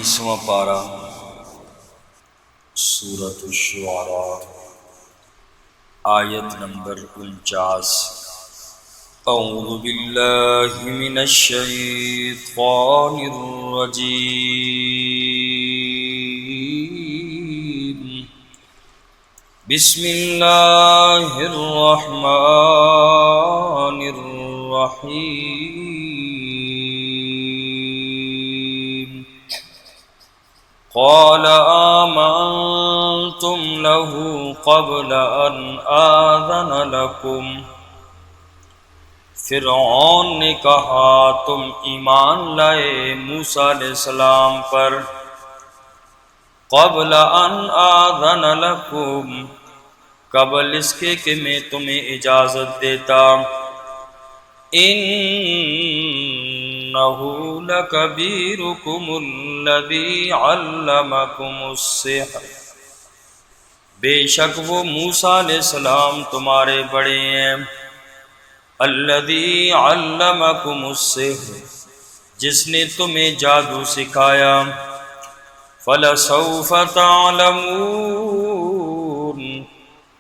19واں پارہ سورۃ الشعراء آیت نمبر 49۔ اعوذ باللہ من الشیطان الرجیم، بسم اللہ الرحمن الرحیم۔ قال آمنتم له قبل ان آذن لكم، فرعون نے کہا تم ایمان لائے موسیٰ علیہ السلام پر قبل ان آذن لكم، قبل اس کے کہ میں تمہیں اجازت دیتا۔ انہ لکبیرکم الذی علمکم السحر، بے شک وہ موسیٰ علیہ السلام تمہارے بڑے ہیں، الذی علمکم السحر، جس نے تمہیں جادو سکھایا، فلسوف تعلمون،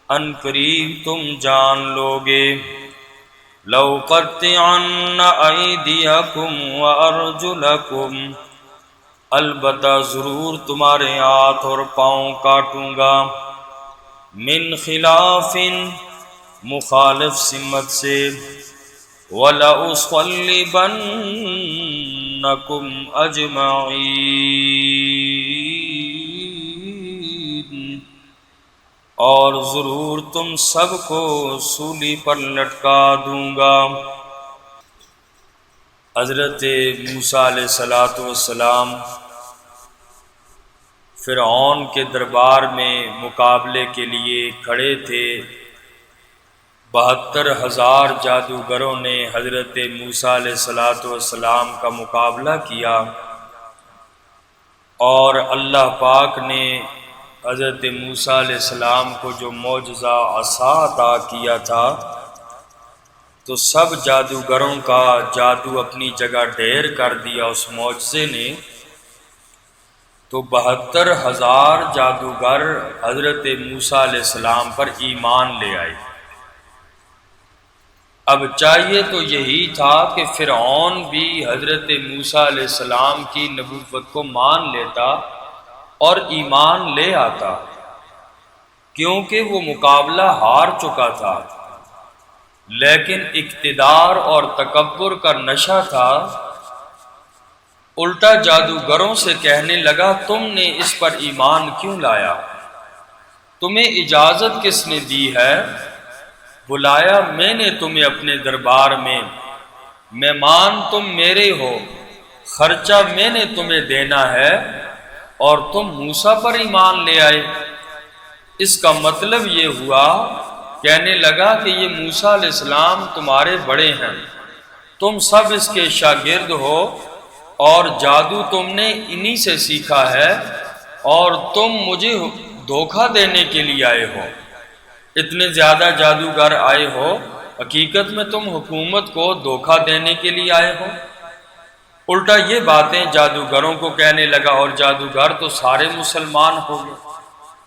ان قریب تم جان لوگے، لَأُقَطِّعَنَّ أَيْدِيَكُمْ وَأَرْجُلَكُمْ، البتہ ضرور تمہارے ہاتھ اور پاؤں کاٹوں گا، من خلاف، مخالف سمت سے، وَلَأُصَلِّبَنَّكُمْ أَجْمَعِينَ، اور ضرور تم سب کو سولی پر لٹکا دوں گا۔ حضرت موسیٰ علیہ السلام فرعون کے دربار میں مقابلے کے لیے کھڑے تھے۔ 72,000 جادوگروں نے حضرت موسیٰ علیہ السلام کا مقابلہ کیا، اور اللہ پاک نے حضرت موسیٰ علیہ السلام کو جو معجزہ عصا عطا کیا تھا، تو سب جادوگروں کا جادو اپنی جگہ ڈھیر کر دیا اس معجزے نے، تو 72,000 جادوگر حضرت موسیٰ علیہ السلام پر ایمان لے آئے۔ اب چاہیے تو یہی تھا کہ فرعون بھی حضرت موسیٰ علیہ السلام کی نبوت کو مان لیتا اور ایمان لے آتا، کیونکہ وہ مقابلہ ہار چکا تھا، لیکن اقتدار اور تکبر کا نشہ تھا۔ الٹا جادوگروں سے کہنے لگا تم نے اس پر ایمان کیوں لایا؟ تمہیں اجازت کس نے دی ہے؟ بلایا میں نے تمہیں اپنے دربار میں، مہمان تم میرے ہو، خرچہ میں نے تمہیں دینا ہے، اور تم موسیٰ پر ایمان لے آئے۔ اس کا مطلب یہ ہوا، کہنے لگا کہ یہ موسیٰ علیہ السلام تمہارے بڑے ہیں، تم سب اس کے شاگرد ہو، اور جادو تم نے انہی سے سیکھا ہے، اور تم مجھے دھوکہ دینے کے لیے آئے ہو۔ اتنے زیادہ جادوگر آئے ہو، حقیقت میں تم حکومت کو دھوکہ دینے کے لیے آئے ہو۔ الٹا یہ باتیں جادوگروں کو کہنے لگا، اور جادوگر تو سارے مسلمان ہو گئے۔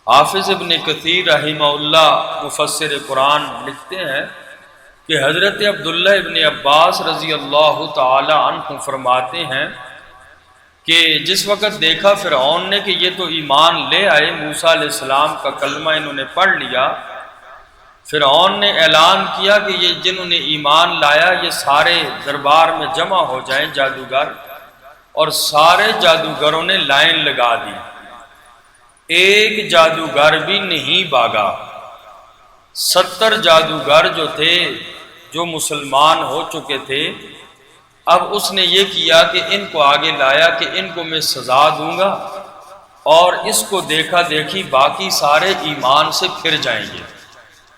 حافظ ابن کثیر رحمہ اللہ مفسر قرآن لکھتے ہیں کہ حضرت عبداللہ ابن عباس رضی اللہ تعالی عنہ فرماتے ہیں کہ جس وقت دیکھا فرعون نے کہ یہ تو ایمان لے آئے، موسیٰ علیہ السلام کا کلمہ انہوں نے پڑھ لیا، فرعون نے اعلان کیا کہ یہ جنہوں نے ایمان لایا یہ سارے دربار میں جمع ہو جائیں جادوگر، اور سارے جادوگروں نے لائن لگا دی، ایک جادوگر بھی نہیں بھاگا۔ 70 جادوگر جو تھے جو مسلمان ہو چکے تھے، اب اس نے یہ کیا کہ ان کو آگے لایا کہ ان کو میں سزا دوں گا، اور اس کو دیکھا دیکھی باقی سارے ایمان سے پھر جائیں گے،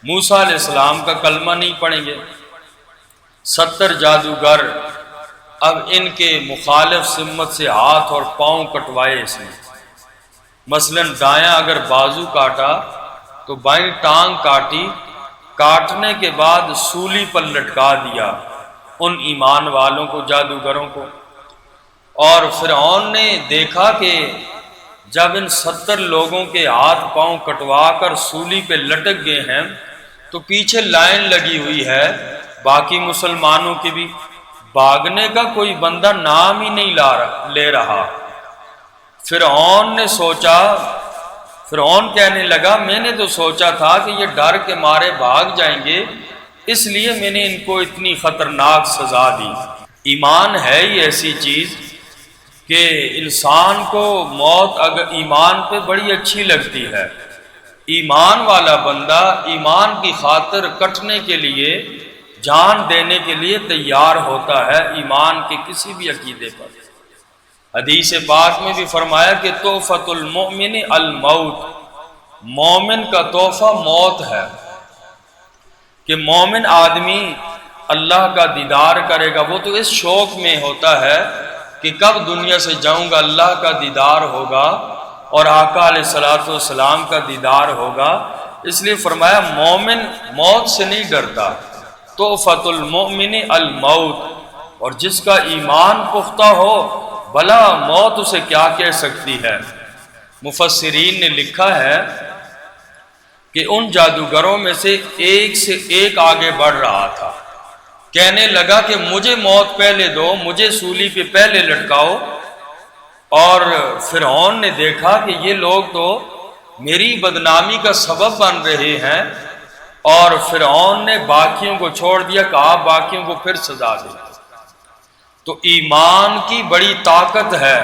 موسیٰ علیہ السلام کا کلمہ نہیں پڑھیں گے۔ 70 جادوگر اب ان کے مخالف سمت سے ہاتھ اور پاؤں کٹوائے اس نے، مثلا دایاں اگر بازو کاٹا تو بائیں ٹانگ کاٹی، کاٹنے کے بعد سولی پر لٹکا دیا ان ایمان والوں کو، جادوگروں کو، اور فرعون نے دیکھا کہ جب ان 70 لوگوں کے ہاتھ پاؤں کٹوا کر سولی پہ لٹک گئے ہیں تو پیچھے لائن لگی ہوئی ہے باقی مسلمانوں کی بھی، بھاگنے کا کوئی بندہ نام ہی نہیں لے رہا۔ فرعون نے سوچا، فرعون کہنے لگا میں نے تو سوچا تھا کہ یہ ڈر کے مارے بھاگ جائیں گے، اس لیے میں نے ان کو اتنی خطرناک سزا دی۔ ایمان ہے ہی ایسی چیز کہ انسان کو موت اگر ایمان پہ بڑی اچھی لگتی ہے، ایمان والا بندہ ایمان کی خاطر کٹنے کے لیے، جان دینے کے لیے تیار ہوتا ہے ایمان کے کسی بھی عقیدے پر۔ حدیث پاک میں بھی فرمایا کہ تحفۃ المؤمن الموت، مومن کا تحفہ موت ہے، کہ مومن آدمی اللہ کا دیدار کرے گا۔ وہ تو اس شوق میں ہوتا ہے کہ کب دنیا سے جاؤں گا، اللہ کا دیدار ہوگا اور آقا علیہ الصلوۃ والسلام کا دیدار ہوگا، اس لیے فرمایا مومن موت سے نہیں ڈرتا۔ تحفۃ المؤمن الموت، اور جس کا ایمان پختہ ہو بھلا موت اسے کیا کہہ سکتی ہے۔ مفسرین نے لکھا ہے کہ ان جادوگروں میں سے ایک آگے بڑھ رہا تھا، کہنے لگا کہ مجھے موت پہلے دو، مجھے سولی پہ پہلے لٹکاؤ۔ اور فرعون نے دیکھا کہ یہ لوگ تو میری بدنامی کا سبب بن رہے ہیں، اور فرعون نے باقیوں کو چھوڑ دیا، کہا باقیوں کو پھر سزا دے۔ تو ایمان کی بڑی طاقت ہے،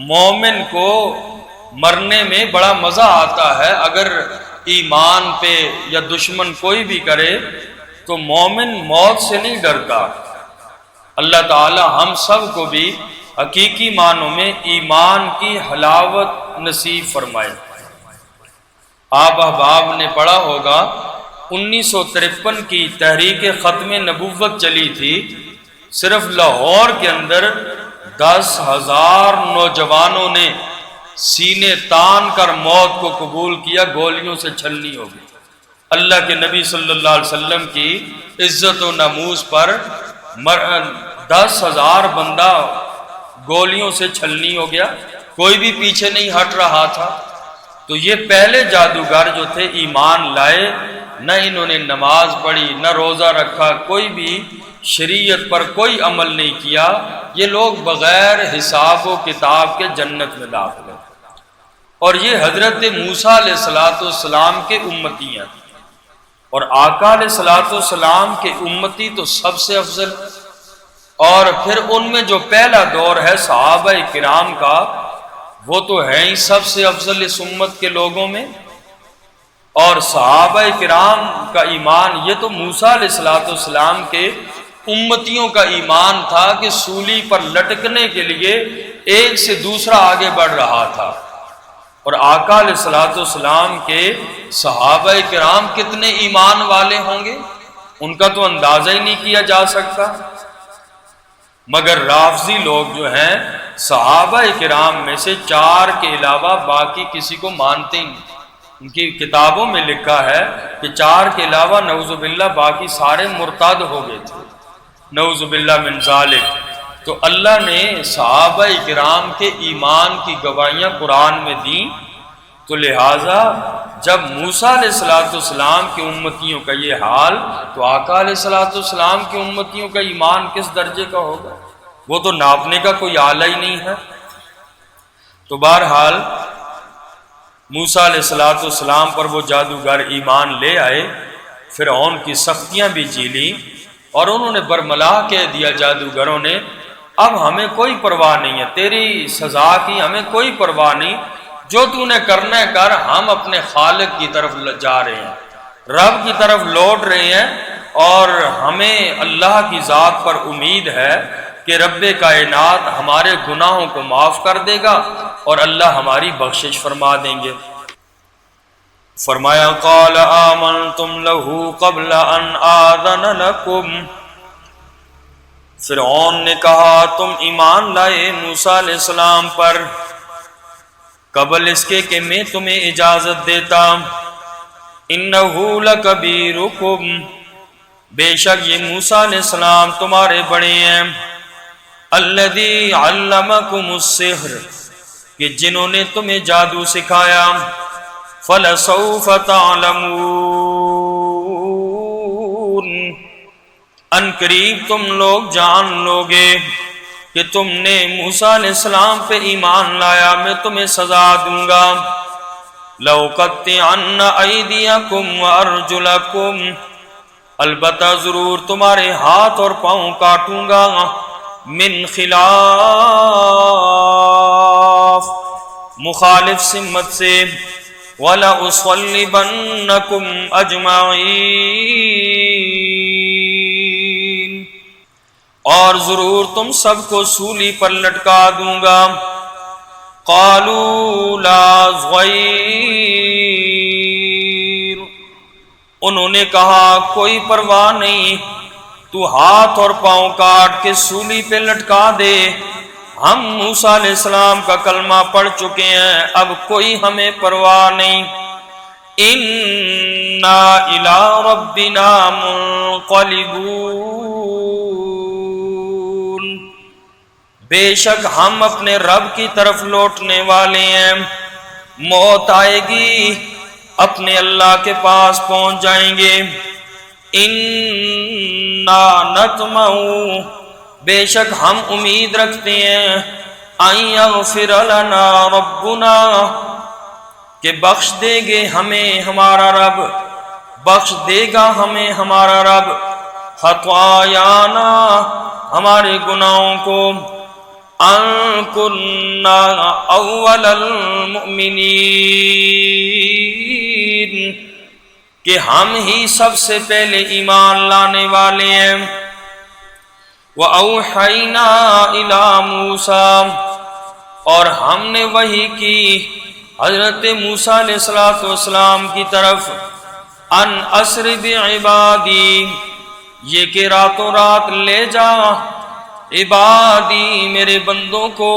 مومن کو مرنے میں بڑا مزہ آتا ہے۔ اگر ایمان پہ یا دشمن کوئی بھی کرے تو مومن موت سے نہیں ڈرتا۔ اللہ تعالی ہم سب کو بھی حقیقی معنوں میں ایمان کی حلاوت نصیب فرمائے۔ آپ احباب نے پڑھا ہوگا 1953 کی تحریک ختم نبوت چلی تھی، صرف لاہور کے اندر 10,000 نوجوانوں نے سینے تان کر موت کو قبول کیا، گولیوں سے چھلنی ہو گئی۔ اللہ کے نبی صلی اللہ علیہ وسلم کی عزت و ناموس پر 10,000 بندہ گولیوں سے چھلنی ہو گیا، کوئی بھی پیچھے نہیں ہٹ رہا تھا۔ تو یہ پہلے جادوگر جو تھے ایمان لائے، نہ انہوں نے نماز پڑھی، نہ روزہ رکھا، کوئی بھی شریعت پر کوئی عمل نہیں کیا، یہ لوگ بغیر حساب و کتاب کے جنت میں داخل ہیں۔ اور یہ حضرت موسیٰ علیہ السلام کے امتی ہیں، اور آقا علیہ السلام کے امتی تو سب سے افضل۔ اور پھر ان میں جو پہلا دور ہے صحابہ کرام کا، وہ تو ہے ہی سب سے افضل اس امت کے لوگوں میں۔ اور صحابہ کرام کا ایمان، یہ تو موسیٰ علیہ السلام کے امتیوں کا ایمان تھا کہ سولی پر لٹکنے کے لیے ایک سے دوسرا آگے بڑھ رہا تھا۔ اور آقا علیہ السلام کے صحابہ کرام کتنے ایمان والے ہوں گے، ان کا تو اندازہ ہی نہیں کیا جا سکتا۔ مگر رافضی لوگ جو ہیں صحابہ کرام میں سے 4 کے علاوہ باقی کسی کو مانتے ہی نہیں۔ ان کی کتابوں میں لکھا ہے کہ 4 کے علاوہ نعوذ باللہ باقی سارے مرتد ہو گئے تھے، نعوذ باللہ من ذالک۔ تو اللہ نے صحابہ کرام کے ایمان کی گواہیاں قرآن میں دیں، تو لہٰذا جب موسیٰ علیہ السلام کے امتیوں کا یہ حال، تو آقا علیہ السلام کے امتیوں کا ایمان کس درجے کا ہوگا؟ وہ تو ناپنے کا کوئی آلہ ہی نہیں ہے۔ تو بہرحال موسیٰ علیہ السلام پر وہ جادوگر ایمان لے آئے، فرعون کی سختیاں بھی جی لیں، اور انہوں نے برملا کہہ دیا جادوگروں نے، اب ہمیں کوئی پرواہ نہیں ہے، تیری سزا کی ہمیں کوئی پرواہ نہیں، جو تو نے کرنا ہے کر، ہم اپنے خالق کی طرف جا رہے ہیں، رب کی طرف لوٹ رہے ہیں، اور ہمیں اللہ کی ذات پر امید ہے کہ رب کائنات ہمارے گناہوں کو معاف کر دے گا اور اللہ ہماری بخشش فرما دیں گے۔ فرمایا قال آمنتم له قبل ان آذن لكم، فرعون نے کہا تم ایمان لائے موسیٰ علیہ السلام پر قبل اس کے کہ میں تمہیں اجازت دیتا۔ انہ لکبیرکم، بے شک یہ موسیٰ علیہ السلام تمہارے بڑے ہیں، الذی علمکم السحر، کہ جنہوں نے تمہیں جادو سکھایا، فلسوف تعلمون، ان قریب تم لوگ جان لوگے کہ تم نے موسیٰ علیہ السلام پہ ایمان لایا، میں تمہیں سزا دوں گا۔ لَأُقَطِّعَنَّ أَيْدِيَكُمْ وَأَرْجُلَكُمْ، البتہ ضرور تمہارے ہاتھ اور پاؤں کاٹوں گا، من خلاف، مخالف سمت سے، وَلَأُصَلِّبَنَّكُمْ أَجْمَعِينَ، اور ضرور تم سب کو سولی پر لٹکا دوں گا۔ قالوا لا ضیر، انہوں نے کہا کوئی پرواہ نہیں، تو ہاتھ اور پاؤں کاٹ کے سولی پہ لٹکا دے، ہم موسیٰ علیہ السلام کا کلمہ پڑھ چکے ہیں، اب کوئی ہمیں پرواہ نہیں۔ اِنَّا إِلَىٰ رَبِّنَا مُنقَلِبُونَ، بے شک ہم اپنے رب کی طرف لوٹنے والے ہیں، موت آئے گی اپنے اللہ کے پاس پہنچ جائیں گے۔ اِنَّا نَطْمَعُ، بے شک ہم امید رکھتے ہیں، اَن یغفر لنا ربنا، کہ بخش دے گے ہمیں ہمارا رب، بخش دے گا ہمیں ہمارا رب، خطایانا، ہمارے گناہوں کو، ان کننا اول المؤمنین، کہ ہم ہی سب سے پہلے ایمان لانے والے ہیں۔ وَأَوْحَيْنَا إِلَىٰ مُوسَىٰ، اور ہم نے وحی کی حضرت موسیٰ علیہ السلام کی طرف، ان اسر بعبادی، یہ کہ راتوں رات لے جا عبادی میرے بندوں کو،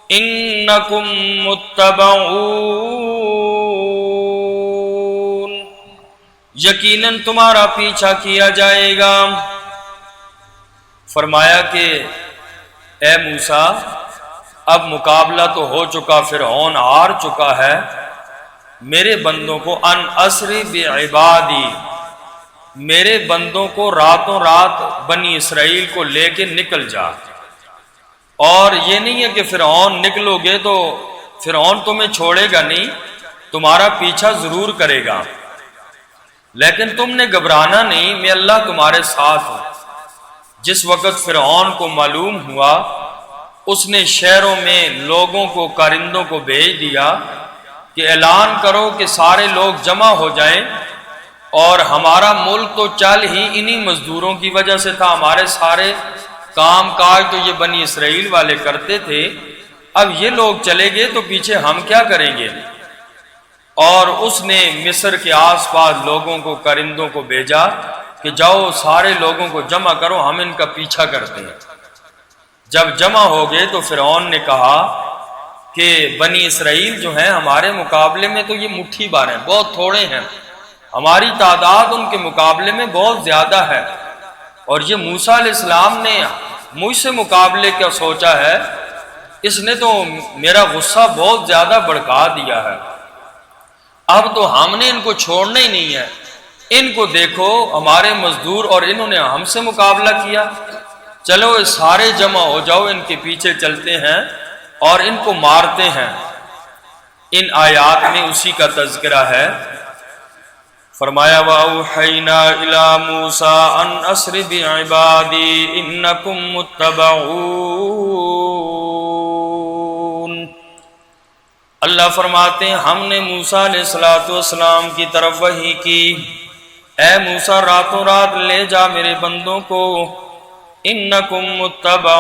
انکم متبعون، یقیناً تمہارا پیچھا کیا جائے گا۔ فرمایا کہ اے موسیٰ، اب مقابلہ تو ہو چکا، فرعون ہار چکا ہے، میرے بندوں کو ان اسری بعبادی، میرے بندوں کو راتوں رات بنی اسرائیل کو لے کے نکل جا۔ اور یہ نہیں ہے کہ فرعون نکلو گے تو فرعون تمہیں چھوڑے گا نہیں، تمہارا پیچھا ضرور کرے گا، لیکن تم نے گھبرانا نہیں، میں اللہ تمہارے ساتھ ہوں۔ جس وقت فرعون کو معلوم ہوا، اس نے شہروں میں لوگوں کو، کارندوں کو بھیج دیا کہ اعلان کرو کہ سارے لوگ جمع ہو جائیں، اور ہمارا ملک تو چل ہی انہی مزدوروں کی وجہ سے تھا، ہمارے سارے کام کاج تو یہ بنی اسرائیل والے کرتے تھے، اب یہ لوگ چلے گئے تو پیچھے ہم کیا کریں گے؟ اور اس نے مصر کے آس پاس لوگوں کو، کارندوں کو بھیجا کہ جاؤ سارے لوگوں کو جمع کرو، ہم ان کا پیچھا کرتے ہیں۔ جب جمع ہو گئے تو فرعون نے کہا کہ بنی اسرائیل جو ہیں ہمارے مقابلے میں تو یہ مٹھی بھر ہیں، بہت تھوڑے ہیں، ہماری تعداد ان کے مقابلے میں بہت زیادہ ہے، اور یہ موسیٰ علیہ السلام نے مجھ سے مقابلے کا سوچا ہے، اس نے تو میرا غصہ بہت زیادہ بڑھکا دیا ہے، اب تو ہم نے ان کو چھوڑنا ہی نہیں ہے، ان کو دیکھو ہمارے مزدور، اور انہوں نے ہم سے مقابلہ کیا، چلو سارے جمع ہو جاؤ، ان کے پیچھے چلتے ہیں اور ان کو مارتے ہیں۔ ان آیات میں اسی کا تذکرہ ہے۔ فرمایا وَأَوْحَيْنَا إِلَىٰ مُوسَىٰ أَنْ أَسْرِ بِعِبَادِي إِنَّكُمْ مُتَّبَعُونَ، اللہ فرماتے ہیں ہم نے موسیٰ علیہ السلام کی طرف وحی کی، اے موسیٰ راتوں رات لے جا میرے بندوں کو، انکم متبعون،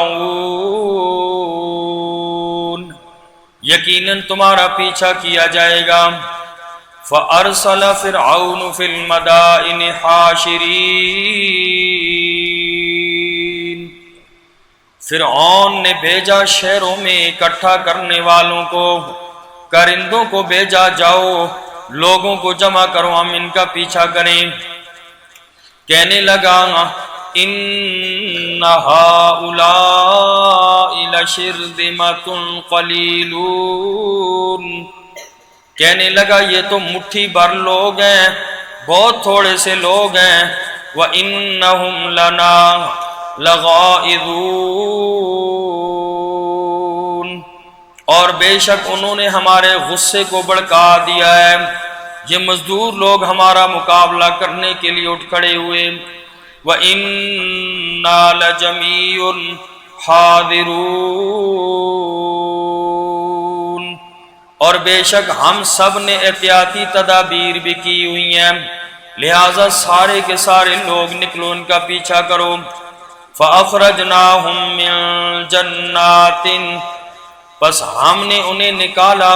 یقیناً تمہارا پیچھا کیا جائے گا۔ فَأَرْسَلَ فِرْعَوْنُ فِي الْمَدَائِنِ حَاشِرِينَ، فرعون نے بھیجا شہروں میں اکٹھا کرنے والوں کو، کارندوں کو بھیجا، جاؤ لوگوں کو جمع کرو، ہم ان کا پیچھا کریں۔ کہنے لگا إن هؤلاء لشرذمة قلیلون، کہنے لگا یہ تو مٹھی بھر لوگ ہیں، بہت تھوڑے سے لوگ ہیں، وَإِنَّهُمْ لَنَا لَغَائِظُونَ، اور بے شک انہوں نے ہمارے غصے کو بھڑکا دیا ہے، یہ مزدور لوگ ہمارا مقابلہ کرنے کے لیے اٹھ کھڑے ہوئے، وَإِنَّا لَجَمِيعٌ حَاذِرُونَ، اور بے شک ہم سب نے احتیاطی تدابیر بھی کی ہوئی ہیں، لہذا سارے کے سارے لوگ نکلو ان کا پیچھا کرو۔ فَأَخْرَجْنَاهُمْ مِنْ جَنَّاتٍ، بس ہم نے انہیں نکالا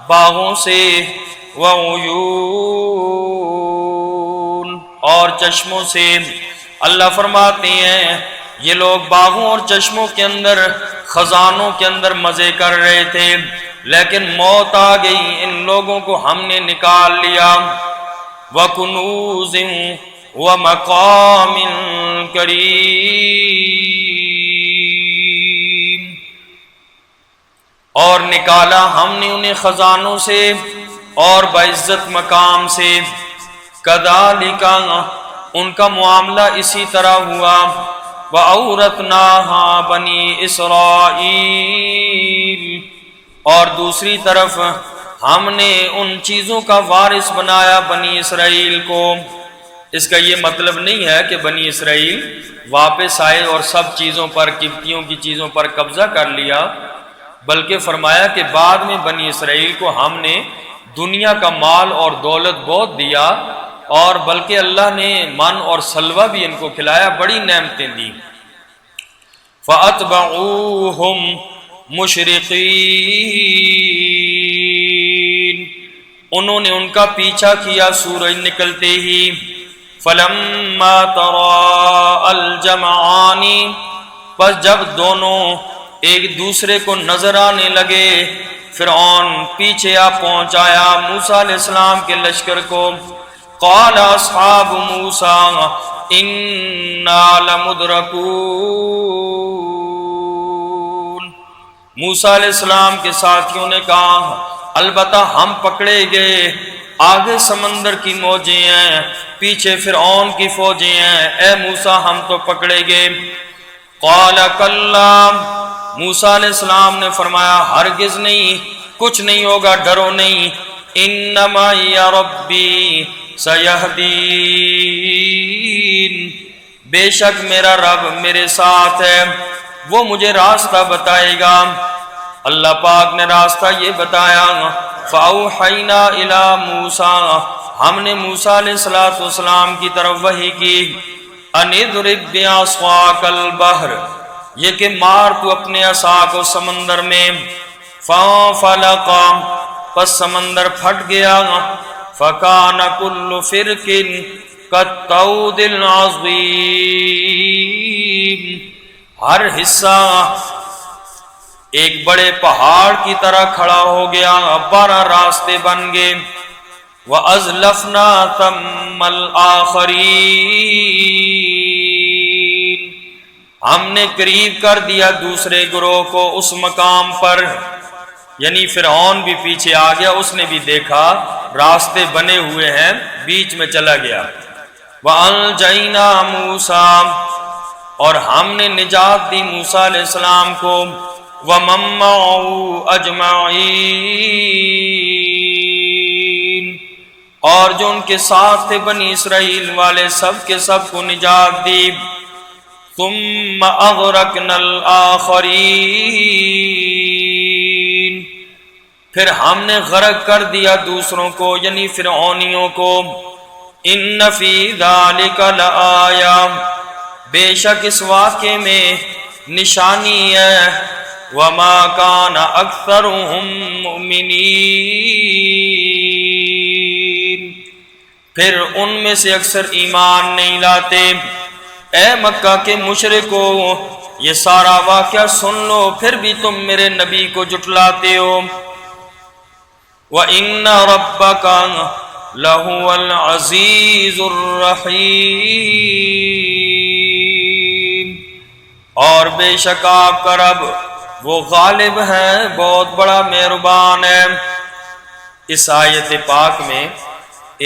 باغوں سے، وَعُيُونَ، اور چشموں سے۔ اللہ فرماتے ہیں یہ لوگ باغوں اور چشموں کے اندر، خزانوں کے اندر مزے کر رہے تھے، لیکن موت آ گئی، ان لوگوں کو ہم نے نکال لیا۔ وَكُنُوزٍ وَمَقَامٍ كَرِيمٍ، اور نکالا ہم نے انہیں خزانوں سے اور باعزت مقام سے۔ کذالک، ان کا معاملہ اسی طرح ہوا۔ وَأَوْرَثْنَاهَا بَنِي إِسْرَائِيلَ، اور دوسری طرف ہم نے ان چیزوں کا وارث بنایا بنی اسرائیل کو۔ اس کا یہ مطلب نہیں ہے کہ بنی اسرائیل واپس آئے اور سب چیزوں پر، قبطیوں کی چیزوں پر قبضہ کر لیا، بلکہ فرمایا کہ بعد میں بنی اسرائیل کو ہم نے دنیا کا مال اور دولت بہت دیا، اور بلکہ اللہ نے من اور سلوہ بھی ان کو کھلایا، بڑی نعمتیں دی۔ فَأَتْبَعُوهُمْ مُشْرِقِينَ، انہوں نے ان کا پیچھا کیا سورج نکلتے ہی۔ فَلَمَّا تَرَاءَ الْجَمْعَانِ، پس جب دونوں ایک دوسرے کو نظر آنے لگے، فرعون پیچھے آ پہنچایا موسیٰ علیہ السلام کے لشکر کو۔ قال اصحاب موسیٰ انا لمدرکون، موسیٰ علیہ السلام کے ساتھیوں نے کہا البتہ ہم پکڑے گئے، آگے سمندر کی موجیں ہیں، پیچھے فرعون کی فوجیں ہیں، اے موسیٰ ہم تو پکڑے گئے۔ قال کلا، موسیٰ علیہ السلام نے فرمایا ہرگز نہیں، کچھ نہیں ہوگا، ڈرو نہیں، انما یا ربی سیہدین، بے شک میرا رب میرے ساتھ ہے، وہ مجھے راستہ بتائے گا۔ اللہ پاک نے راستہ یہ بتایا۔ فَأَوْحَيْنَا إِلَى مُوسَىٰ، ہم نے موسیٰ علیہ السلام کی طرف وحی کی، أَنِ اضْرِب بِّعَصَاكَ الْبَحْرَ، یہ کہ مار تو اپنے عصا کو سمندر میں۔ فَانْفَلَقَ، پس سمندر پھٹ گیا۔ فَكَانَ كُلُّ فِرْقٍ كَالطَّوْدِ الْعَظِيمِ، ہر حصہ ایک بڑے پہاڑ کی طرح کھڑا ہو گیا، 12 راستے بن گئے۔ وَأَزْلَفْنَا ثَمَّ الْآخَرِينَ، ہم نے قریب کر دیا دوسرے گروہ کو اس مقام پر، یعنی فرعون بھی پیچھے آ گیا، اس نے بھی دیکھا راستے بنے ہوئے ہیں، بیچ میں چلا گیا۔ وَأَنْجَيْنَا مُوسَىٰ، اور ہم نے نجات دی موسیٰ علیہ السلام کو، وَمَن مَّعَهُ أَجْمَعِينَ، اور جو ان کے ساتھ تھے بنی اسرائیل والے سب کے سب کو نجات دی۔ ثُمَّ أَغْرَقْنَا الْآخَرِينَ، پھر ہم نے غرق کر دیا دوسروں کو، یعنی فرعونیوں کو۔ إِنَّ فِي ذَلِكَ لَآيَةً، بے شک اس واقعے میں نشانی ہے۔ وَمَا كَانَ أَكْثَرُهُم مُؤْمِنِينَ، پھر ان میں سے اکثر ایمان نہیں لاتے۔ اے مکہ کے مشرکو، یہ سارا واقعہ سن لو، پھر بھی تم میرے نبی کو جھٹلاتے ہو۔ وَإِنَّ رَبَّكَ لہو العزیز الرحیم، اور بے شک آپ کا رب وہ غالب ہے، بہت بڑا مہربان ہے۔ اس آیت پاک میں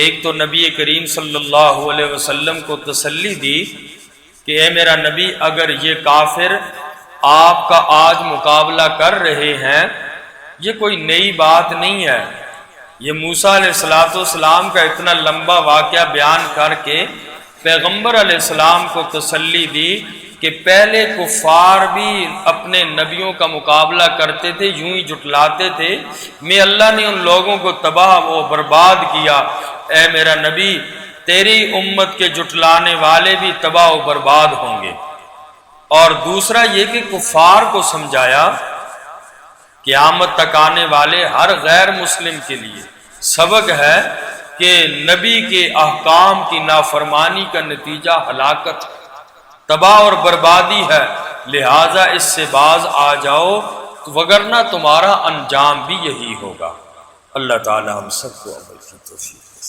ایک تو نبی کریم صلی اللہ علیہ وسلم کو تسلی دی کہ اے میرا نبی، اگر یہ کافر آپ کا آج مقابلہ کر رہے ہیں یہ کوئی نئی بات نہیں ہے۔ یہ موسیٰ علیہ السلام کا اتنا لمبا واقعہ بیان کر کے پیغمبر علیہ السلام کو تسلی دی کہ پہلے کفار بھی اپنے نبیوں کا مقابلہ کرتے تھے، یوں ہی جھٹلاتے تھے، میں اللہ نے ان لوگوں کو تباہ و برباد کیا۔ اے میرا نبی، تیری امت کے جھٹلانے والے بھی تباہ و برباد ہوں گے۔ اور دوسرا یہ کہ کفار کو سمجھایا قیامت تک آنے والے ہر غیر مسلم کے لیے سبق ہے کہ نبی کے احکام کی نافرمانی کا نتیجہ ہلاکت، تباہ اور بربادی ہے، لہٰذا اس سے باز آ جاؤ وگرنہ تمہارا انجام بھی یہی ہوگا۔ اللہ تعالی ہم سب کو عمل کی توفیق دے۔